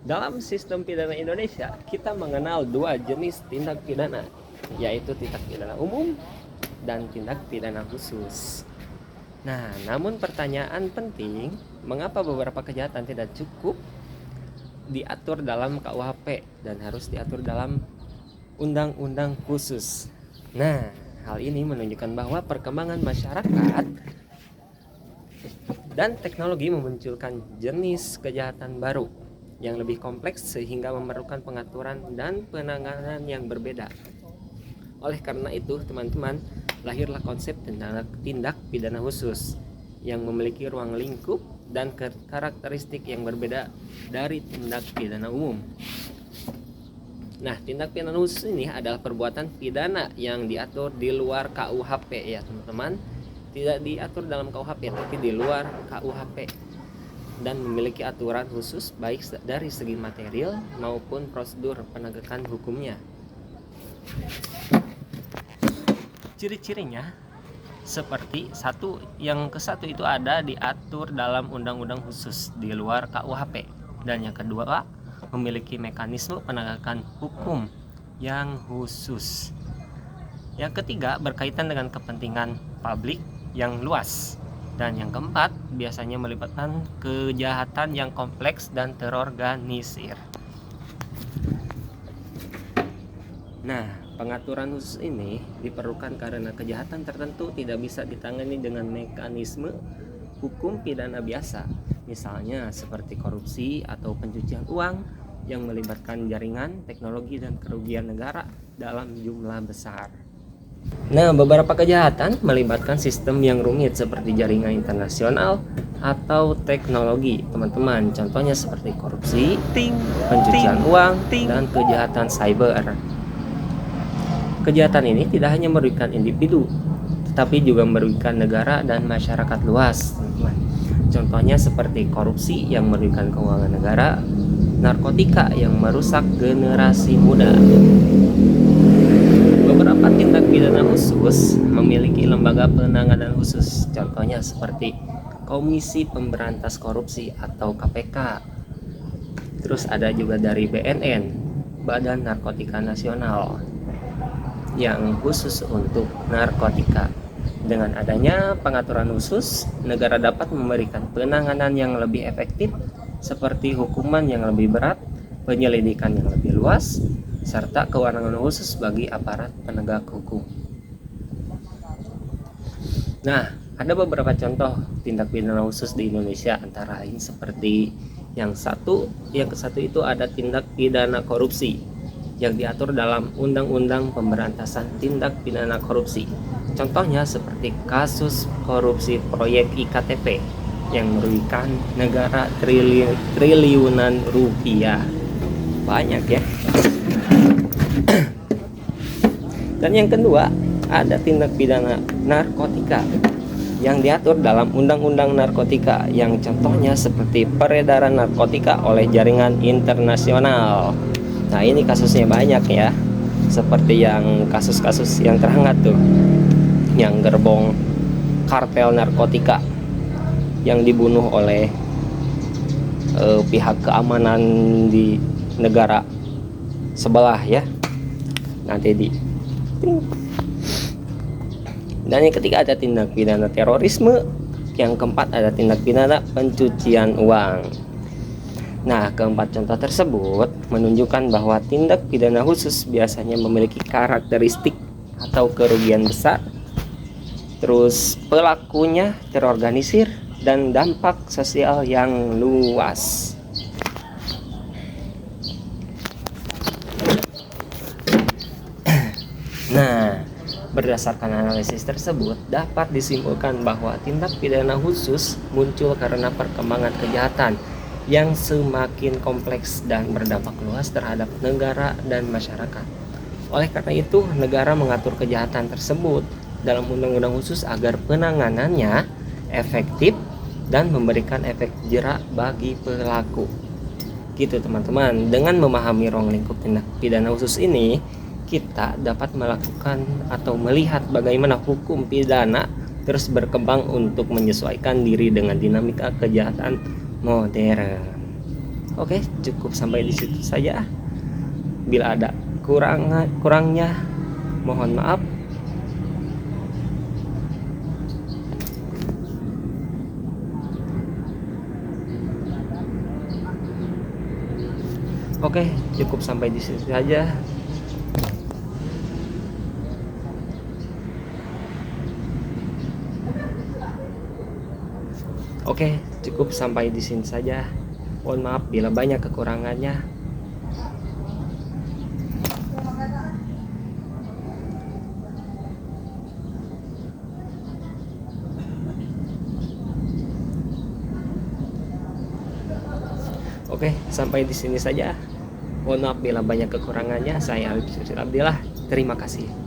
Dalam sistem pidana Indonesia, kita mengenal dua jenis tindak pidana, yaitu tindak pidana umum dan tindak pidana khusus. Nah, namun pertanyaan penting, mengapa beberapa kejahatan tidak cukup diatur dalam KUHP dan harus diatur dalam undang-undang khusus? Nah, hal ini menunjukkan bahwa perkembangan masyarakat dan teknologi memunculkan jenis kejahatan baru yang lebih kompleks sehingga memerlukan pengaturan dan penanganan yang berbeda. Oleh karena itu, teman-teman, lahirlah konsep tindak pidana khusus yang memiliki ruang lingkup dan karakteristik yang berbeda dari tindak pidana umum. Nah, tindak pidana khusus ini adalah perbuatan pidana yang diatur di luar KUHP ya, teman-teman. Tidak diatur dalam KUHP tapi di luar KUHP dan memiliki aturan khusus baik dari segi material maupun prosedur penegakan hukumnya. Ciri-cirinya seperti yang kesatu itu ada diatur dalam undang-undang khusus di luar KUHP, dan yang kedua memiliki mekanisme penegakan hukum yang khusus. Yang ketiga berkaitan dengan kepentingan publik yang luas. Dan yang keempat, biasanya melibatkan kejahatan yang kompleks dan terorganisir. Nah, pengaturan khusus ini diperlukan karena kejahatan tertentu tidak bisa ditangani dengan mekanisme hukum pidana biasa. Misalnya seperti korupsi atau pencucian uang yang melibatkan jaringan, teknologi, dan kerugian negara dalam jumlah besar. Nah, beberapa kejahatan melibatkan sistem yang rumit seperti jaringan internasional atau teknologi, teman-teman. Contohnya seperti korupsi, pencucian uang, dan kejahatan cyber. Kejahatan ini tidak hanya merugikan individu, tetapi juga merugikan negara dan masyarakat luas, teman-teman. Contohnya seperti korupsi yang merugikan keuangan negara, narkotika yang merusak generasi muda. Beberapa tindak pidana khusus memiliki lembaga penanganan khusus, contohnya seperti Komisi Pemberantas Korupsi atau KPK. Terus ada juga dari BNN, Badan Narkotika Nasional, yang khusus untuk narkotika. Dengan adanya pengaturan khusus, negara dapat memberikan penanganan yang lebih efektif seperti hukuman yang lebih berat, penyelidikan yang lebih luas, serta kewenangan khusus bagi aparat penegak hukum. Nah, ada beberapa contoh tindak pidana khusus di Indonesia, antara lain seperti yang kesatu itu ada tindak pidana korupsi yang diatur dalam Undang-Undang Pemberantasan Tindak Pidana Korupsi. Contohnya seperti kasus korupsi proyek IKTP yang merugikan negara triliunan rupiah. Banyak ya. Dan yang kedua, ada tindak pidana narkotika yang diatur dalam Undang-Undang Narkotika, yang contohnya seperti peredaran narkotika oleh jaringan internasional. Nah, ini kasusnya banyak ya, seperti yang kasus-kasus yang terhangat tuh, yang gerbong kartel narkotika yang dibunuh oleh pihak keamanan di negara sebelah ya. Nanti dan yang ketiga ada tindak pidana terorisme, yang keempat ada tindak pidana pencucian uang. Nah, keempat contoh tersebut menunjukkan bahwa tindak pidana khusus biasanya memiliki karakteristik atau kerugian besar, terus pelakunya terorganisir, dan dampak sosial yang luas. Nah, berdasarkan analisis tersebut dapat disimpulkan bahwa tindak pidana khusus muncul karena perkembangan kejahatan yang semakin kompleks dan berdampak luas terhadap negara dan masyarakat. Oleh karena itu, negara mengatur kejahatan tersebut dalam undang-undang khusus agar penanganannya efektif dan memberikan efek jerak bagi pelaku. Gitu teman-teman. Dengan memahami ruang lingkup tindak pidana khusus ini, kita dapat melakukan atau melihat bagaimana hukum pidana terus berkembang untuk menyesuaikan diri dengan dinamika kejahatan modern. Oke, cukup sampai di situ saja. Bila ada kurangnya, mohon maaf. Oke, cukup sampai di situ saja. Oke, cukup sampai di sini saja. Mohon maaf bila banyak kekurangannya. Oke, sampai di sini saja. Mohon maaf bila banyak kekurangannya. Saya Alif Abdillah. Terima kasih.